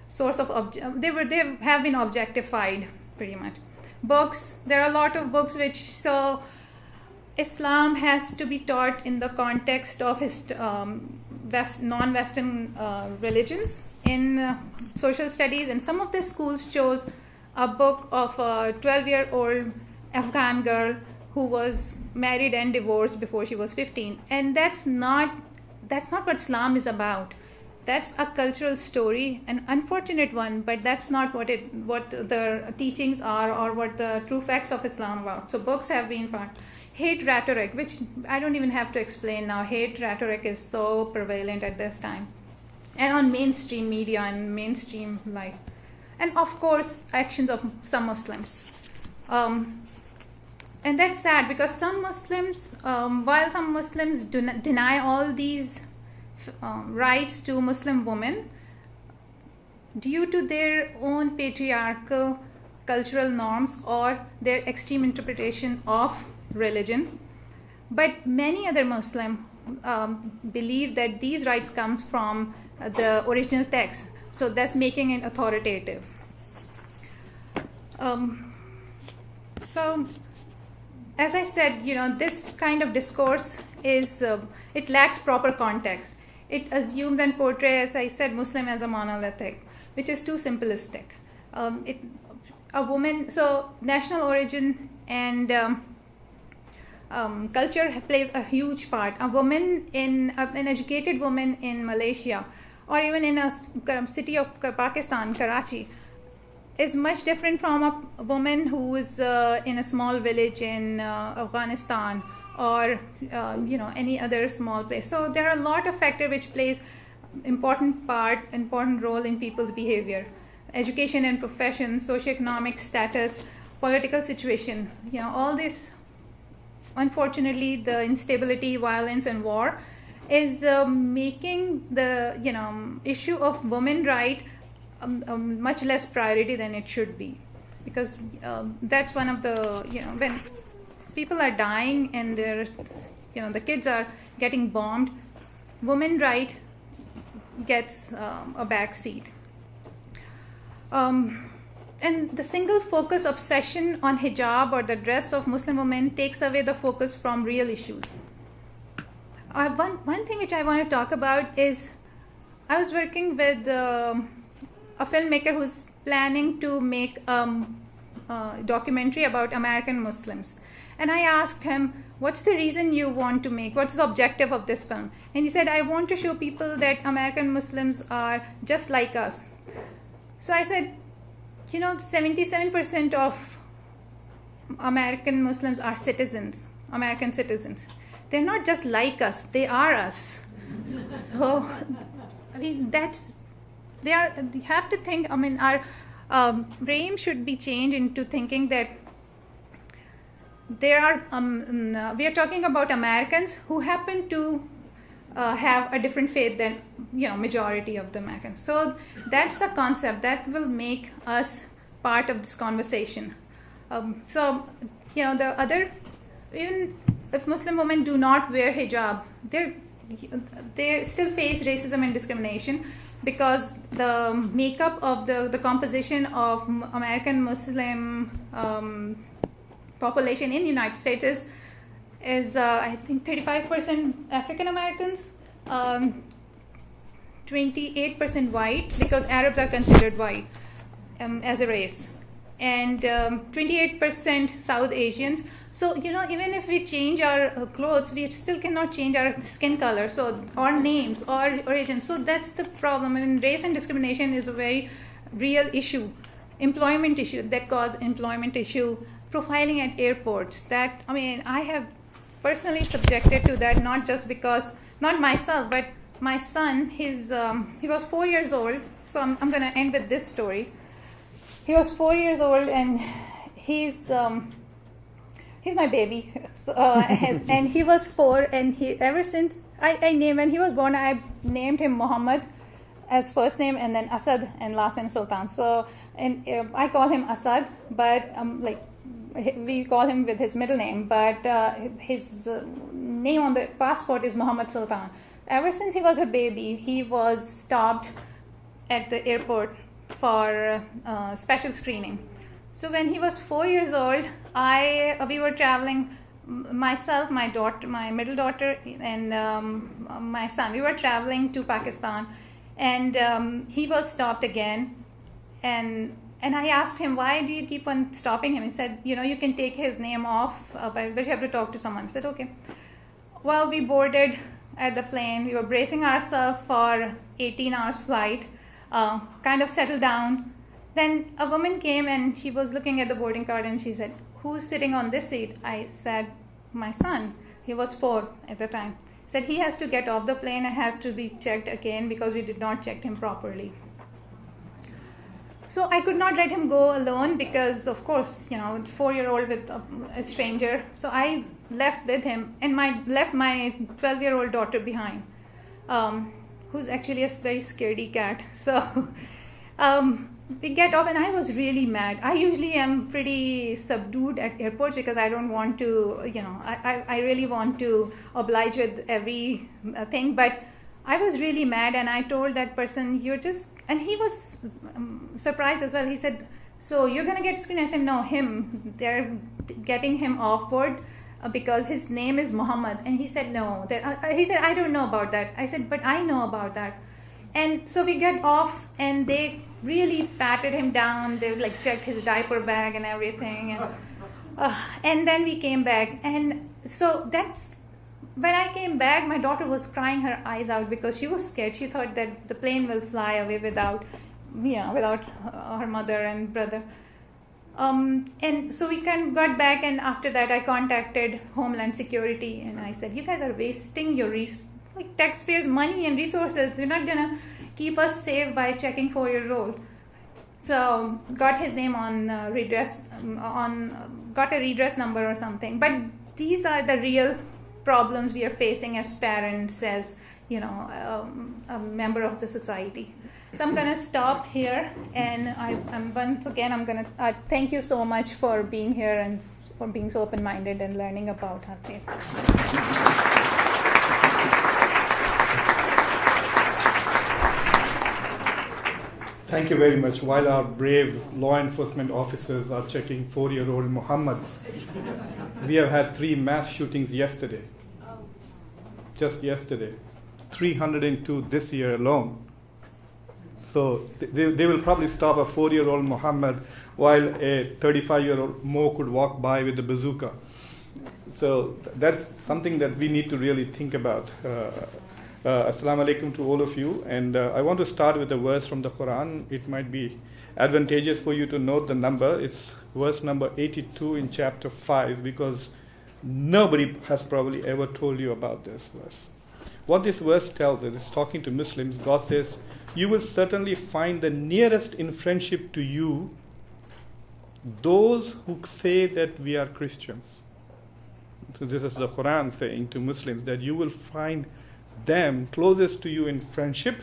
source of they have been objectified pretty much. Books, there are a lot of books so Islam has to be taught in the context of non-Western religions in social studies, and some of the schools chose a book of a 12-year-old Afghan girl who was married and divorced before she was 15, and that's not what Islam is about. That's a cultural story, an unfortunate one, but that's not what the teachings are or what the true facts of Islam are about. So books have been part. Hate rhetoric, which I don't even have to explain now. Hate rhetoric is so prevalent at this time, and on mainstream media and mainstream life, and of course actions of some Muslims. And that's sad because some Muslims, while some Muslims deny all these rights to Muslim women due to their own patriarchal cultural norms or their extreme interpretation of religion, but many other Muslims believe that these rights comes from the original text, so that's making it authoritative. So as I said, this kind of discourse is it lacks proper context. It assumes and portrays, as I said, Muslim as a monolithic, which is too simplistic. A woman, so national origin and culture plays a huge part. A woman an educated woman in Malaysia, or even in a city of Pakistan, Karachi, is much different from a woman who is in a small village in Afghanistan or any other small place. So there are a lot of factors which plays important role in people's behavior. Education and profession, socioeconomic status, political situation, all this. Unfortunately, the instability, violence, and war is making the issue of women right much less priority than it should be, because that's one of the when people are dying and the kids are getting bombed, women right gets a back seat. And the single focus obsession on hijab or the dress of Muslim women takes away the focus from real issues. One thing which I want to talk about is I was working with a filmmaker who's planning to make a documentary about American Muslims. And I asked him, what's the reason you want to make, what's the objective of this film? And he said, I want to show people that American Muslims are just like us. So I said, 77% of American Muslims are citizens, American citizens. They're not just like us, they are us. So, you have to think, our frame should be changed into thinking that there are, we are talking about Americans who happen to have a different faith than majority of the Americans. So that's the concept that will make us part of this conversation. The other, even if Muslim women do not wear hijab, they still face racism and discrimination, because the makeup of the composition of American Muslim population in the United States is I think 35% African Americans, 28% white, because Arabs are considered white as a race, and 28% South Asians. So even if we change our clothes, we still cannot change our skin color, so or names or origin. So that's the problem. Race and discrimination is a very real issue. Employment issue that cause employment issue. Profiling at airports. I have personally subjected to that, not just because, not myself, but my son, he was 4 years old. So I'm going to end with this story. He was 4 years old, and he's my baby. So, and he was 4, and ever since when he was born, I named him Muhammad as first name, and then Asad and last name Sultan. So, and I call him Asad, but we call him with his middle name, but his name on the passport is Muhammad Sultan. Ever since he was a baby, he was stopped at the airport for special screening. So when he was 4 years old, we were traveling, myself, my daughter, my middle daughter, and my son. We were traveling to Pakistan, and he was stopped again. And I asked him, why do you keep on stopping him? He said, you can take his name off, but you have to talk to someone. I said, okay. Well, we boarded at the plane. We were bracing ourselves for 18 hours flight, kind of settled down. Then a woman came, and she was looking at the boarding card, and she said, who's sitting on this seat? I said, my son. He was 4 at the time. Said he has to get off the plane and have to be checked again because we did not check him properly. So I could not let him go alone because, of course, 4-year-old with a stranger. So I left with him, and left my 12-year-old daughter behind, who's actually a very scaredy cat. So we get off, and I was really mad. I usually am pretty subdued at airports because I don't want to, I really want to oblige with everything. But I was really mad, and I told that person, and he was surprised as well. He said, so you're going to get screened? I said, no, him. They're getting him off board because his name is Muhammad. And he said, no. He said, I don't know about that. I said, but I know about that. And so we get off, and they really patted him down. They checked his diaper bag and everything. And then we came back. And so when I came back, my daughter was crying her eyes out because she was scared. She thought that the plane will fly away without her mother and brother. And so we got back, and after that I contacted Homeland Security, and I said, you guys are wasting your taxpayers' money and resources. You're not going to keep us safe by checking 4-year-old. So got his name on redress, got a redress number or something. But these are the real problems we are facing as parents, as a member of the society. So I'm going to stop here, and I'm going to thank you so much for being here and for being so open-minded and learning about our faith. Thank you very much. While our brave law enforcement officers are checking 4-year-old Muhammads, we have had 3 mass shootings yesterday. Just yesterday. 302 this year alone. So they will probably stop a 4-year-old Muhammad while a 35-year-old Mo could walk by with a bazooka. So that's something that we need to really think about. Assalamu alaikum to all of you. And I want to start with a verse from the Quran. It might be advantageous for you to note the number. It's verse number 82 in chapter 5, because nobody has probably ever told you about this verse. What this verse tells us, it's talking to Muslims. God says, you will certainly find the nearest in friendship to you those who say that we are Christians. So this is the Quran saying to Muslims that you will find them closest to you in friendship,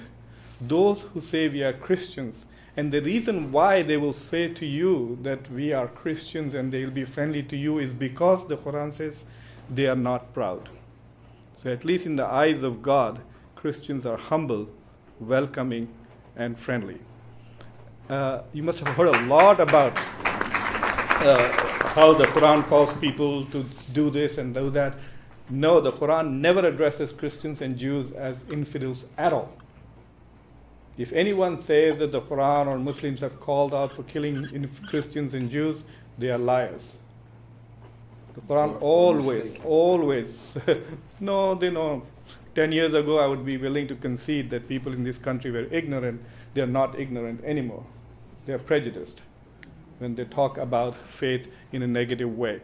those who say we are Christians. And the reason why they will say to you that we are Christians and they will be friendly to you is because the Quran says they are not proud. So at least in the eyes of God, Christians are humble, welcoming, and friendly. You must have heard a lot about how the Quran calls people to do this and do that. No, the Quran never addresses Christians and Jews as infidels at all. If anyone says that the Quran or Muslims have called out for killing Christians and Jews, they are liars. The Quran always, no, they know. 10 years ago, I would be willing to concede that people in this country were ignorant. They are not ignorant anymore. They are prejudiced when they talk about faith in a negative way.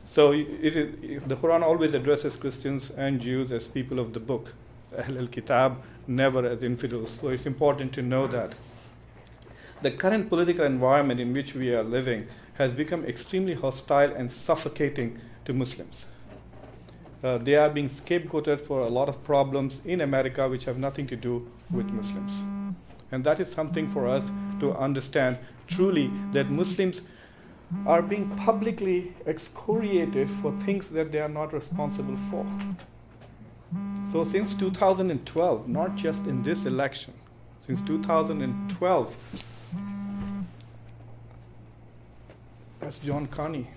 So the Quran always addresses Christians and Jews as people of the book. Ahl al-Kitab, never as infidels. So it's important to know that. The current political environment in which we are living has become extremely hostile and suffocating to Muslims. They are being scapegoated for a lot of problems in America which have nothing to do with Muslims. And that is something for us to understand truly, that Muslims are being publicly excoriated for things that they are not responsible for. So since 2012, not just in this election, since 2012, that's John Carney.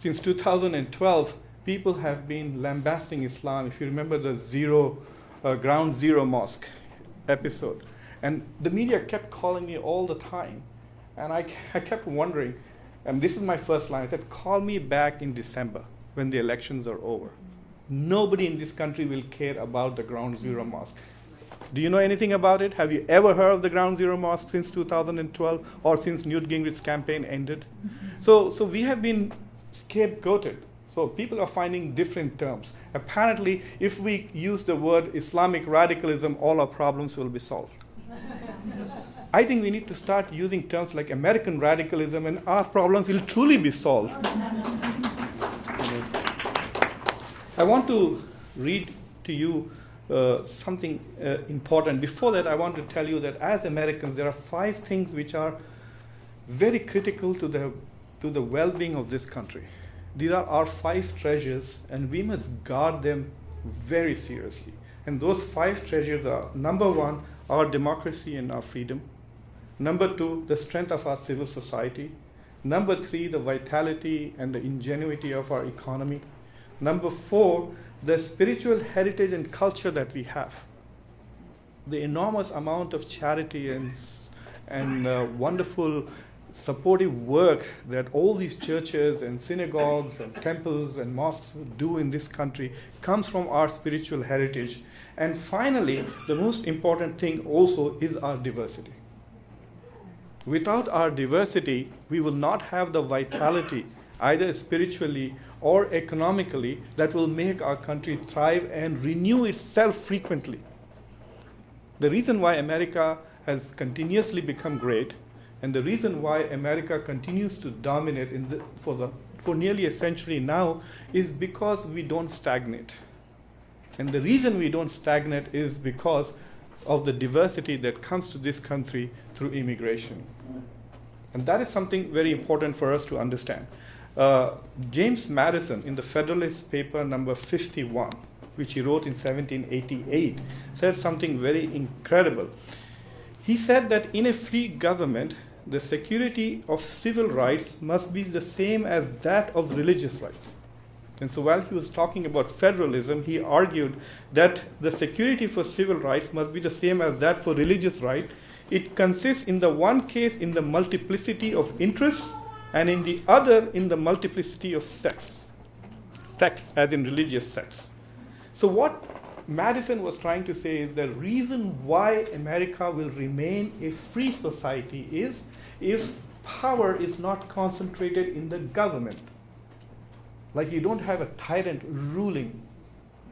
Since 2012, people have been lambasting Islam. If you remember the Ground Zero Mosque episode. And the media kept calling me all the time. And I kept wondering, and this is my first line, I said, call me back in December when the elections are over. Nobody in this country will care about the Ground Zero Mosque. Do you know anything about it? Have you ever heard of the Ground Zero Mosque since 2012 or since Newt Gingrich's campaign ended? So we have been scapegoated. So people are finding different terms. Apparently, if we use the word Islamic radicalism, all our problems will be solved. I think we need to start using terms like American radicalism and our problems will truly be solved. I want to read to you something important. Before that, I want to tell you that as Americans, there are 5 things which are very critical to the well-being of this country. These are our 5 treasures, and we must guard them very seriously. And those 5 treasures are, number 1, our democracy and our freedom. Number 2, the strength of our civil society. Number 3, the vitality and the ingenuity of our economy. Number 4, the spiritual heritage and culture that we have. The enormous amount of charity and wonderful supportive work that all these churches and synagogues and temples and mosques do in this country comes from our spiritual heritage. And finally, the most important thing also is our diversity. Without our diversity, we will not have the vitality, either spiritually or economically, that will make our country thrive and renew itself frequently. The reason why America has continuously become great, and the reason why America continues to dominate for nearly a century now, is because we don't stagnate. And the reason we don't stagnate is because of the diversity that comes to this country through immigration. And that is something very important for us to understand. James Madison, in the Federalist paper number 51, which he wrote in 1788, said something very incredible. He said that in a free government, the security of civil rights must be the same as that of religious rights. And so while he was talking about federalism, he argued that the security for civil rights must be the same as that for religious right. It consists in the one case in the multiplicity of interests, and in the other in the multiplicity of sects. Sects as in religious sects. So what Madison was trying to say is the reason why America will remain a free society is if power is not concentrated in the government. Like you don't have a tyrant ruling.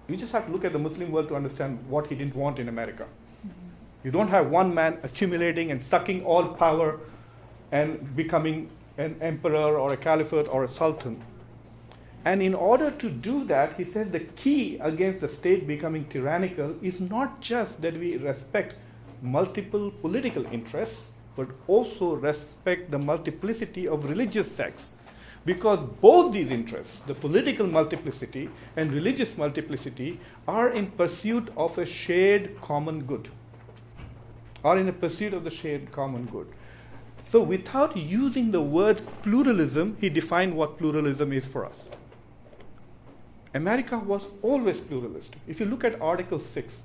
You just have to look at the Muslim world to understand what he didn't want in America. You don't have one man accumulating and sucking all power and becoming an emperor or a caliphate or a sultan. And in order to do that, he said the key against the state becoming tyrannical is not just that we respect multiple political interests, but also respect the multiplicity of religious sects. Because both these interests, the political multiplicity and religious multiplicity, are in pursuit of a shared common good. So without using the word pluralism, he defined what pluralism is for us. America was always pluralistic. If you look at Article 6,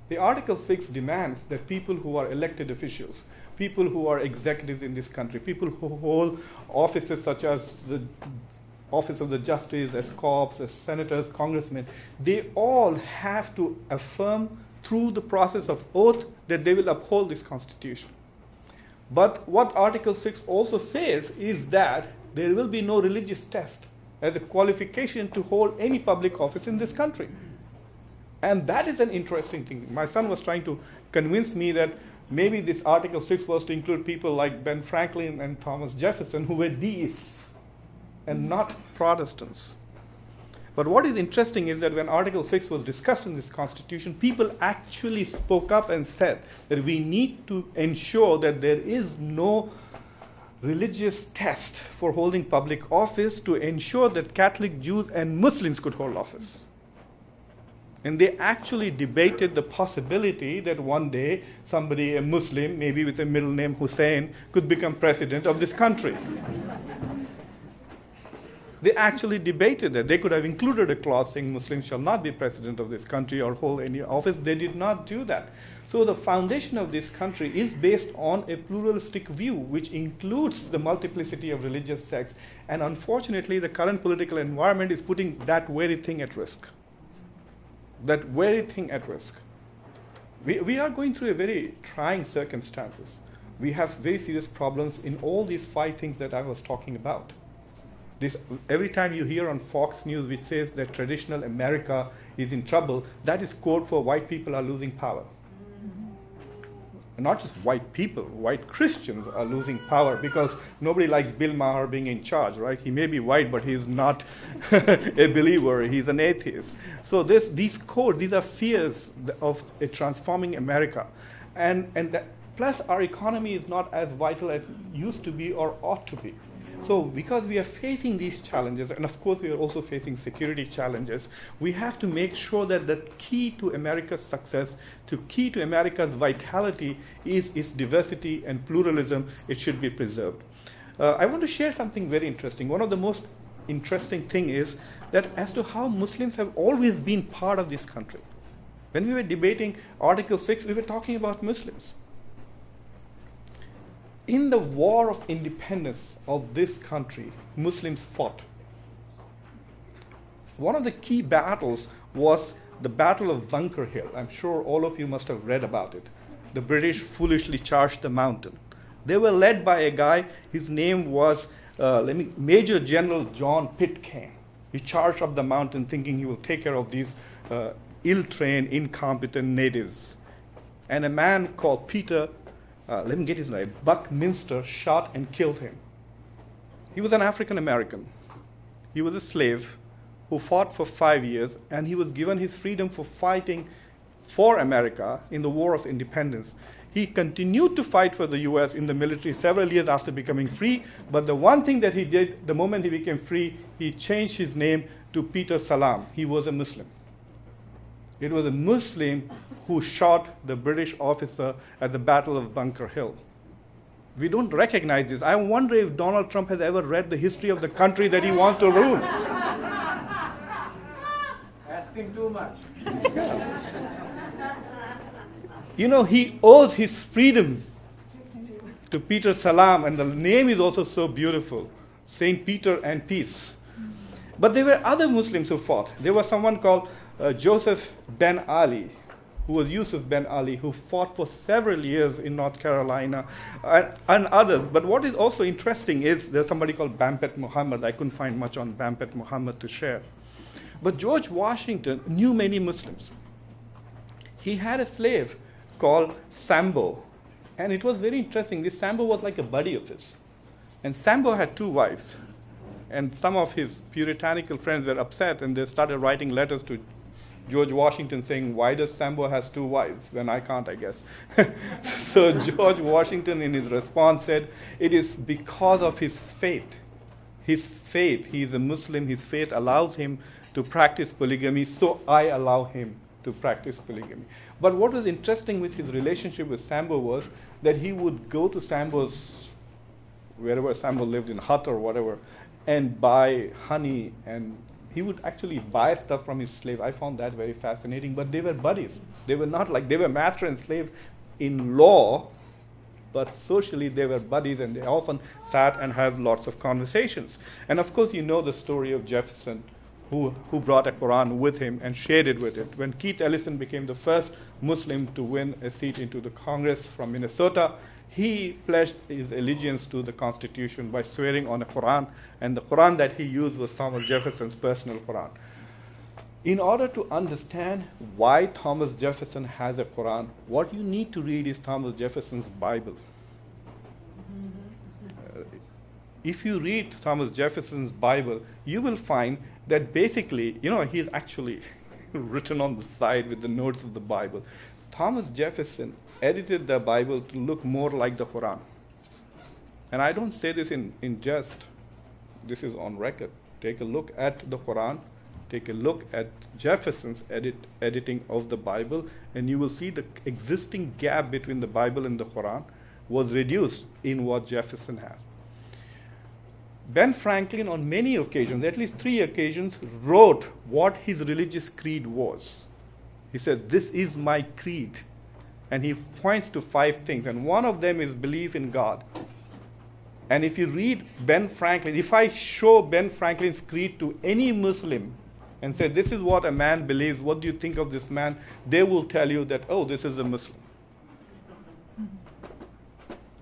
the Article 6 demands that people who are elected officials, people who are executives in this country, people who hold offices such as the Office of the Justice, as cops, as senators, congressmen, they all have to affirm through the process of oath that they will uphold this Constitution. But what Article 6 also says is that there will be no religious test as a qualification to hold any public office in this country. And that is an interesting thing. My son was trying to convince me that maybe this Article 6 was to include people like Ben Franklin and Thomas Jefferson, who were deists and not Protestants. But what is interesting is that when Article 6 was discussed in this Constitution, people actually spoke up and said that we need to ensure that there is no religious test for holding public office to ensure that Catholic, Jews, and Muslims could hold office. And they actually debated the possibility that one day somebody, a Muslim, maybe with a middle name Hussein, could become president of this country. They actually debated that. They could have included a clause saying Muslims shall not be president of this country or hold any office. They did not do that. So the foundation of this country is based on a pluralistic view, which includes the multiplicity of religious sects. And unfortunately, the current political environment is putting that very thing at risk. That very thing at risk. We are going through a very trying circumstances. We have very serious problems in all these 5 things that I was talking about. Every time you hear on Fox News which says that traditional America is in trouble, that is code for white people are losing power. And not just white people, white Christians are losing power because nobody likes Bill Maher being in charge, right? He may be white, but he's not a believer. He's an atheist. So these codes, these are fears of a transforming America. Plus, our economy is not as vital as it used to be or ought to be. So because we are facing these challenges, and of course we are also facing security challenges, we have to make sure that the key to America's success, the key to America's vitality is its diversity and pluralism. It should be preserved. I want to share something very interesting. One of the most interesting thing is that as to how Muslims have always been part of this country. When we were debating Article 6, we were talking about Muslims. In the war of independence of this country, Muslims fought. One of the key battles was the Battle of Bunker Hill. I'm sure all of you must have read about it. The British foolishly charged the mountain. They were led by a guy, his name was Major General John Pitcairn. He charged up the mountain thinking he will take care of these ill-trained, incompetent natives. And a man called Peter let me get his name, Buckminster, shot and killed him. He was an African American. He was a slave who fought for 5 years, and he was given his freedom for fighting for America in the War of Independence. He continued to fight for the US in the military several years after becoming free, but the one thing that he did, the moment he became free, he changed his name to Peter Salam. He was a Muslim. It was a Muslim who shot the British officer at the Battle of Bunker Hill. We don't recognize this. I wonder if Donald Trump has ever read the history of the country that he wants to rule. Asking too much. You know, he owes his freedom to Peter Salam, and the name is also so beautiful, Saint Peter and Peace. But there were other Muslims who fought. There was someone called Joseph Ben Ali, who was Yusuf Ben Ali, who fought for several years in North Carolina, and others. But what is also interesting is there's somebody called Bampet Muhammad. I couldn't find much on Bampet Muhammad to share. But George Washington knew many Muslims. He had a slave called Sambo, and it was very interesting. This Sambo was like a buddy of his. And Sambo had 2 wives. And some of his puritanical friends were upset, and they started writing letters to George Washington saying, why does Sambo has 2 wives when I can't, I guess. So George Washington in his response said, it is because of his faith. His faith, he is a Muslim, his faith allows him to practice polygamy, so I allow him to practice polygamy. But what was interesting with his relationship with Sambo was that he would go to Sambo's, wherever Sambo lived, in hut or whatever, and buy honey, and he would actually buy stuff from his slave. I found that very fascinating, but they were buddies. They were not like, they were master and slave in law, but socially they were buddies, and they often sat and had lots of conversations. And of course, you know the story of Jefferson, who brought a Quran with him and shared it with it. When Keith Ellison became the first Muslim to win a seat into the Congress from Minnesota, he pledged his allegiance to the Constitution by swearing on a Quran, and the Quran that he used was Thomas Jefferson's personal Quran. In order to understand why Thomas Jefferson has a Quran, what you need to read is Thomas Jefferson's Bible. If you read Thomas Jefferson's Bible, you will find that basically, he's actually written on the side with the notes of the Bible. Thomas Jefferson edited the Bible to look more like the Quran. And I don't say this in jest. This is on record. Take a look at the Quran. Take a look at Jefferson's editing of the Bible, and you will see the existing gap between the Bible and the Quran was reduced in what Jefferson had. Ben Franklin, on many occasions, at least 3 occasions, wrote what his religious creed was. He said, "This is my creed." And he points to 5 things, and one of them is belief in God. And if you read Ben Franklin, if I show Ben Franklin's creed to any Muslim and say, "This is what a man believes, what do you think of this man?" they will tell you that, "Oh, this is a Muslim."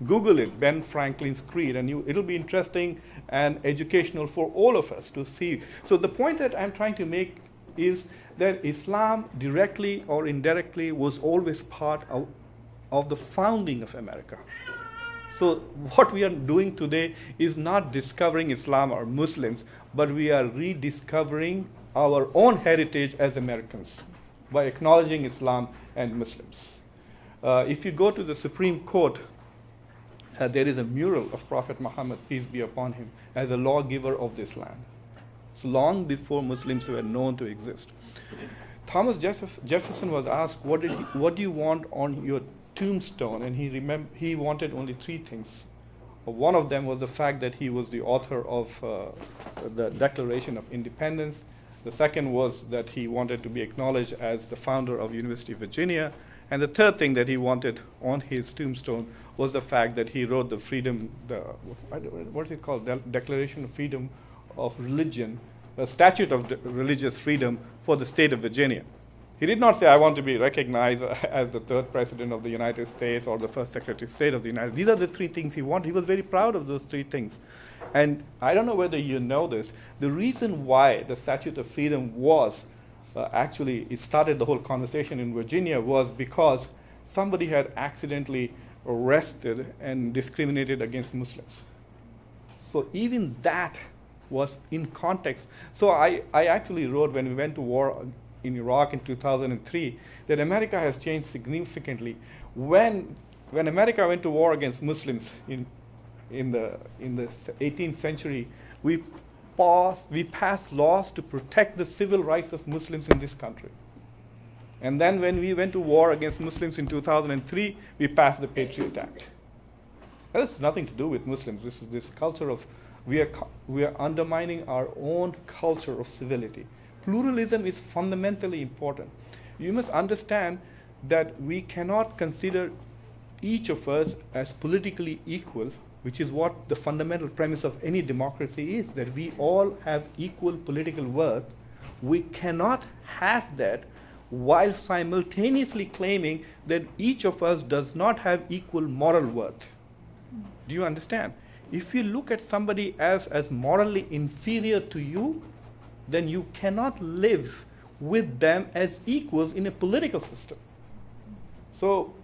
Google it, Ben Franklin's creed, and it'll be interesting and educational for all of us to see. So the point that I'm trying to make is that Islam, directly or indirectly, was always part of the founding of America. So what we are doing today is not discovering Islam or Muslims, but we are rediscovering our own heritage as Americans by acknowledging Islam and Muslims. If you go to the Supreme Court, there is a mural of Prophet Muhammad, peace be upon him, as a lawgiver of this land. So long before Muslims were known to exist. Thomas Jefferson was asked, what do you want on your tombstone? And he wanted only 3 things. One of them was the fact that he was the author of the Declaration of Independence. The second was that he wanted to be acknowledged as the founder of University of Virginia. And the third thing that he wanted on his tombstone was the fact that he wrote the what is it called? Declaration of Freedom of Religion, a statute of religious freedom for the state of Virginia. He did not say, "I want to be recognized as the 3rd president of the United States or the 1st Secretary of State of the United States." These are the 3 things he wanted. He was very proud of those 3 things. And I don't know whether you know this. The reason why the Statute of Freedom was actually, it started the whole conversation in Virginia was because somebody had accidentally arrested and discriminated against Muslims. So even that was in context. So I actually wrote, when we went to war in Iraq in 2003, that America has changed significantly. When America went to war against Muslims in the 18th century, we passed laws to protect the civil rights of Muslims in this country. And then when we went to war against Muslims in 2003, we passed the Patriot Act. That has nothing to do with Muslims. This is this culture of, we are undermining our own culture of civility. Pluralism is fundamentally important. You must understand that we cannot consider each of us as politically equal, which is what the fundamental premise of any democracy is, that we all have equal political worth. We cannot have that while simultaneously claiming that each of us does not have equal moral worth. Do you understand? If you look at somebody as morally inferior to you, then you cannot live with them as equals in a political system. So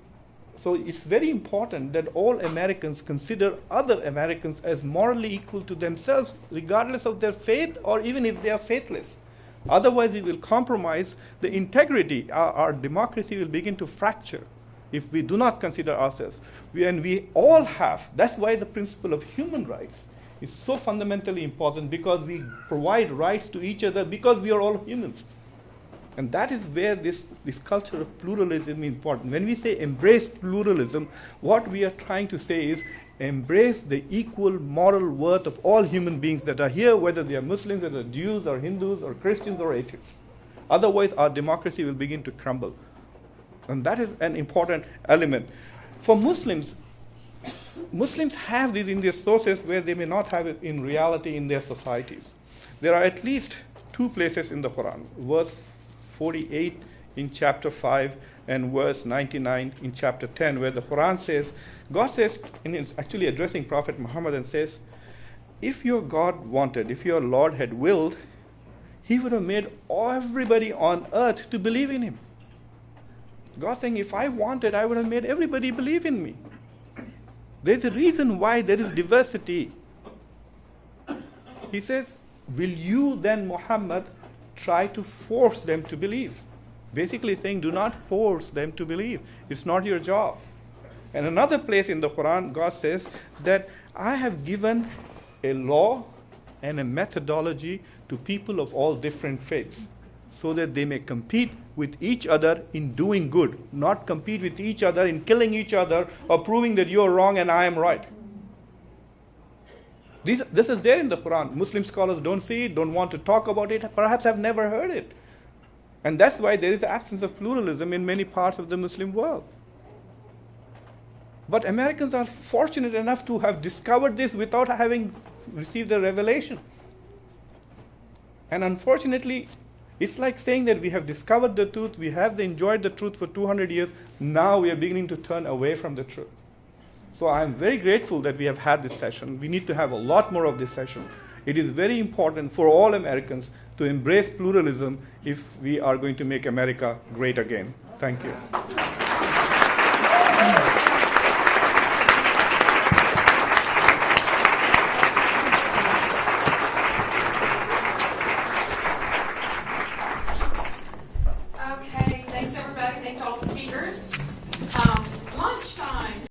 it's very important that all Americans consider other Americans as morally equal to themselves, regardless of their faith or even if they are faithless. Otherwise, we will compromise the integrity. Our democracy will begin to fracture if we do not consider ourselves. We all have. That's why the principle of human rights is so fundamentally important, because we provide rights to each other because we are all humans. And that is where this culture of pluralism is important. When we say embrace pluralism, what we are trying to say is embrace the equal moral worth of all human beings that are here, whether they are Muslims, whether they are Jews or Hindus or Christians or atheists. Otherwise, our democracy will begin to crumble. And that is an important element. For Muslims have these in their sources where they may not have it in reality in their societies. There are at least 2 places in the Quran, verse 48 in chapter 5 and verse 99 in chapter 10, where the Quran says, God says, and it's actually addressing Prophet Muhammad, and says, if your God wanted, if your Lord had willed, he would have made everybody on earth to believe in him. God saying, if I wanted, I would have made everybody believe in me. There's a reason why there is diversity. He says, will you then, Muhammad, try to force them to believe? Basically saying, do not force them to believe. It's not your job. And another place in the Quran, God says that I have given a law and a methodology to people of all different faiths so that they may compete with each other in doing good, not compete with each other in killing each other or proving that you are wrong and I am right. This is there in the Quran. Muslim scholars don't see it, don't want to talk about it, perhaps have never heard it. And that's why there is an absence of pluralism in many parts of the Muslim world. But Americans are fortunate enough to have discovered this without having received a revelation. And unfortunately, it's like saying that we have discovered the truth, we have enjoyed the truth for 200 years, now we are beginning to turn away from the truth. So I'm very grateful that we have had this session. We need to have a lot more of this session. It is very important for all Americans to embrace pluralism if we are going to make America great again. Thank you.